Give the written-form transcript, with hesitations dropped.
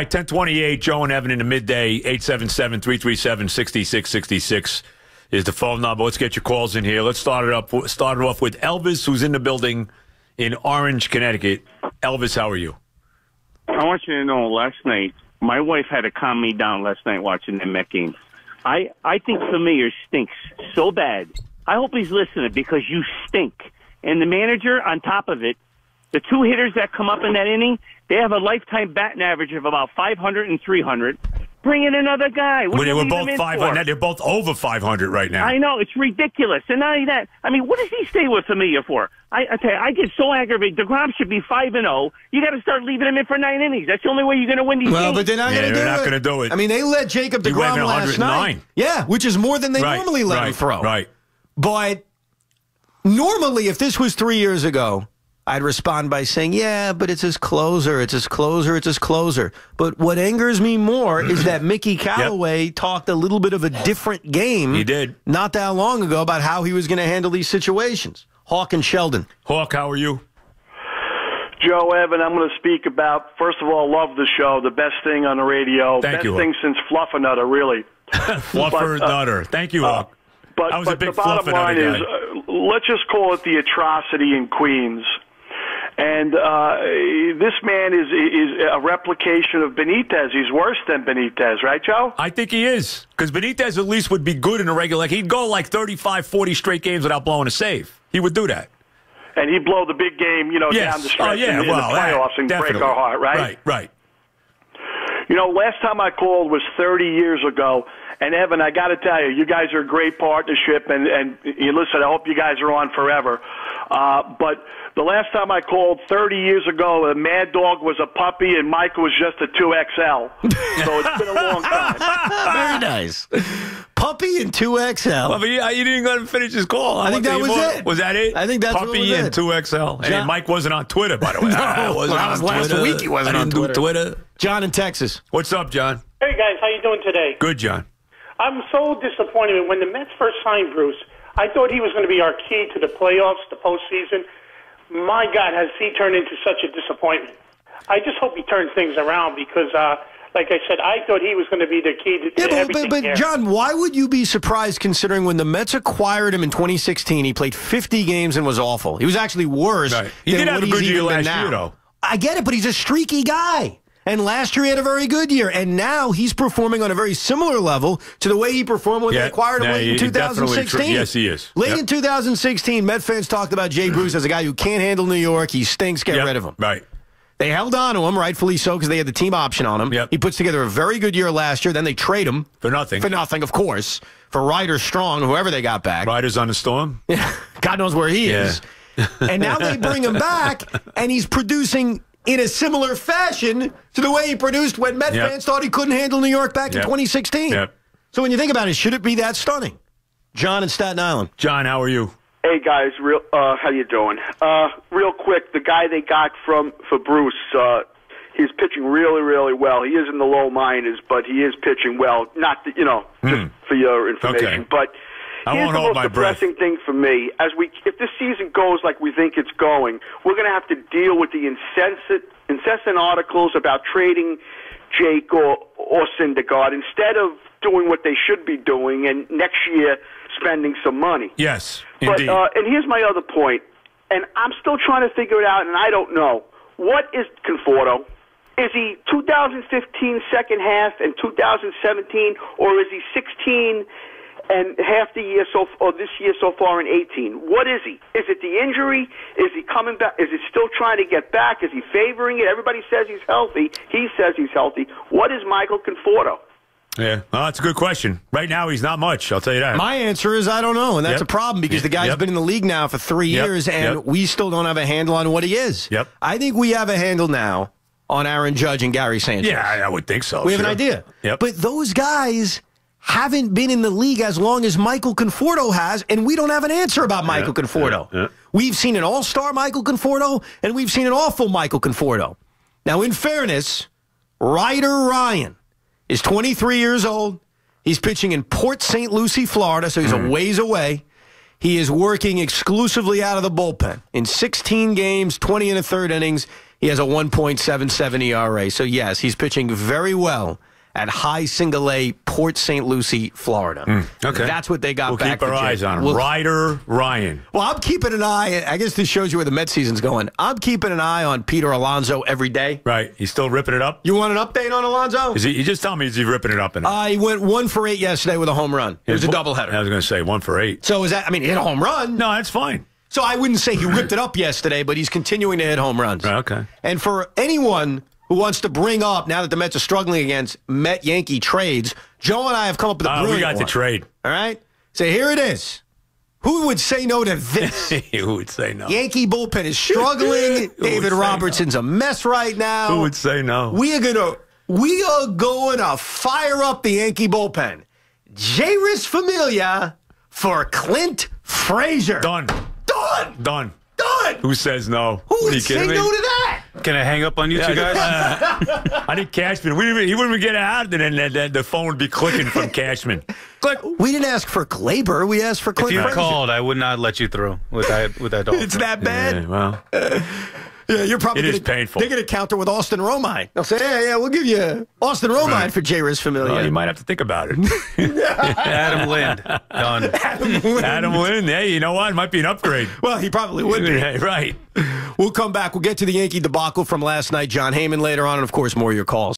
1028, Joe and Evan in the midday, 877-337-6666 is the phone number. Let's get your calls in here. Let's start it off with Elvis, who's in the building in Orange, Connecticut. Elvis, how are you? I want you to know, last night, my wife had to calm me down last night watching the Met games. I think Familia stinks so bad. I hope he's listening because you stink. And the manager, on top of it, the two hitters that come up in that inning, they have a lifetime batting average of about 500 and 300. Bring in another guy. Well, they were both 500. They're both over 500 right now. I know. It's ridiculous. And not only that, I mean, what does he stay with Familia for? I tell you, I get so aggravated. DeGrom should be 5-0. You got to start leaving him in for 9 innings. That's the only way you're going to win these games. Well, but they're not going to do it. I mean, they let Jacob DeGrom last night. Yeah, which is more than they normally let him throw. Right. But normally, if this was 3 years ago, I'd respond by saying, yeah, but it's his closer, it's his closer, it's his closer. But what angers me more is that Mickey Callaway talked a little bit of a different game. He did. Not that long ago about how he was going to handle these situations. Hawk and Sheldon. Hawk, how are you? Joe, Evan, I'm going to speak about, first of all, love the show, the best thing on the radio. Thank you, best thing since Fluffernutter, really. Fluffernutter. Thank you, Hawk. But the bottom line is, let's just call it the atrocity in Queens. And this man is a replication of Benitez. He's worse than Benitez, right, Joe? I think he is. Because Benitez at least would be good in a regular. He'd go like 35, 40 straight games without blowing a save. He would do that. And he'd blow the big game, down the stretch in the playoffs and break our heart, right? Right. Last time I called was 30 years ago. And, Evan, I got to tell you, you guys are a great partnership. And listen, I hope you guys are on forever. But the last time I called 30 years ago, a Mad Dog was a puppy and Mike was just a 2XL. So it's been a long time. Very nice. Puppy and 2XL. Well, but you didn't let him finish his call. I think that was it. Was that it? I think that's Puppy what was and it. 2XL. And Mike wasn't on Twitter, by the way. Last week he wasn't on Twitter. John in Texas. What's up, John? Hey, guys. How you doing today? Good, John. I'm so disappointed. When the Mets first signed Bruce, I thought he was going to be our key to the playoffs, the postseason. My God, has he turned into such a disappointment. I just hope he turns things around because, like I said, I thought he was going to be the key to everything. But John, why would you be surprised considering when the Mets acquired him in 2016, he played 50 games and was awful. He was actually worse than He did what have a he's good year even been last now. year, though. I get it, but he's a streaky guy. And last year he had a very good year. And now he's performing on a very similar level to the way he performed when they acquired him late in 2016. Yes, he is. Late in 2016, Met fans talked about Jay Bruce as a guy who can't handle New York. He stinks. Get rid of him. Right. They held on to him, rightfully so, because they had the team option on him. Yep. He puts together a very good year last year. Then they trade him. For nothing. For nothing, of course. For Ryder Strong, whoever they got back. Ryder's on the storm? Yeah. God knows where he is. And now they bring him back, and he's producing in a similar fashion to the way he produced when Met fans thought he couldn't handle New York back in 2016. Yep. So when you think about it, should it be that stunning? John in Staten Island. John, how are you? Hey guys, how you doing? Real quick, the guy they got for Bruce, he's pitching really, really well. He is in the low minors, but he is pitching well. Not just for your information, Okay. but here's the most depressing thing for me. If this season goes like we think it's going, we're going to have to deal with the incessant articles about trading Jake or Syndergaard instead of doing what they should be doing and next year spending some money. Yes, indeed. And here's my other point, and I'm still trying to figure it out, and I don't know. What is Conforto? Is he 2015 second half and 2017, or is he 16 and half the year or this year so far in 18? What is he? Is it the injury? Is he coming back? Is he still trying to get back? Is he favoring it? Everybody says he's healthy. He says he's healthy. What is Michael Conforto? Yeah, well, that's a good question. Right now, he's not much, I'll tell you that. My answer is I don't know, and that's a problem because the guy's been in the league now for 3 years, and we still don't have a handle on what he is. Yep. I think we have a handle now on Aaron Judge and Gary Sanchez. Yeah, I would think so. We have an idea. Yep. But those guys haven't been in the league as long as Michael Conforto has, and we don't have an answer about Michael Conforto. Yeah. We've seen an all-star Michael Conforto, and we've seen an awful Michael Conforto. Now, in fairness, Ryder Ryan is 23 years old. He's pitching in Port St. Lucie, Florida, so he's a ways away. He is working exclusively out of the bullpen. In 16 games, 20 and a third innings, He has a 1.77 ERA. So, yes, he's pitching very well at high single-A Port St. Lucie, Florida. Okay. That's what they got We'll back keep our eyes on him. Ryder Ryan. Well, I'm keeping an eye. I guess this shows you where the Mets season's going. I'm keeping an eye on Peter Alonso every day. Right. He's still ripping it up? You want an update on Alonso? Is he just tell me, is he ripping it up? He went 1 for 8 yesterday with a home run. It was a doubleheader. I was going to say 1 for 8. So, is that, I mean, he hit a home run. No, that's fine. So, I wouldn't say he ripped it up yesterday, but he's continuing to hit home runs. Okay. And for anyone who wants to bring up, now that the Mets are struggling against Met-Yankee trades, Joe and I have come up with a brilliant we got one. the trade. All right? So here it is. Who would say no to this? Who would say no? Yankee bullpen is struggling. David Robertson's a mess right now. Who would say no? We are going to fire up the Yankee bullpen. Jairus Familia for Clint Frazier. Done. Done. Done. Done. Who says no? Who Are you would say kidding me? no to that? Can I hang up on you two guys? I think Cashman. He wouldn't even get out, and then the phone would be clicking from Cashman. Click. We didn't ask for Glaber. We asked for Clint If you Frazier. called, I would not let you through with that dog. It's that bad? Yeah, well, Yeah, you're probably it is painful. They're going to counter with Austin Romine. They'll say, yeah, we'll give you Austin Romine for Jairus Familia. well, you might have to think about it. Adam Lind. Done. Adam Lynn. Hey, you know what? It might be an upgrade. Well, he probably would be. Right. We'll come back. We'll get to the Yankee debacle from last night. John Heyman later on, and, of course, more of your calls.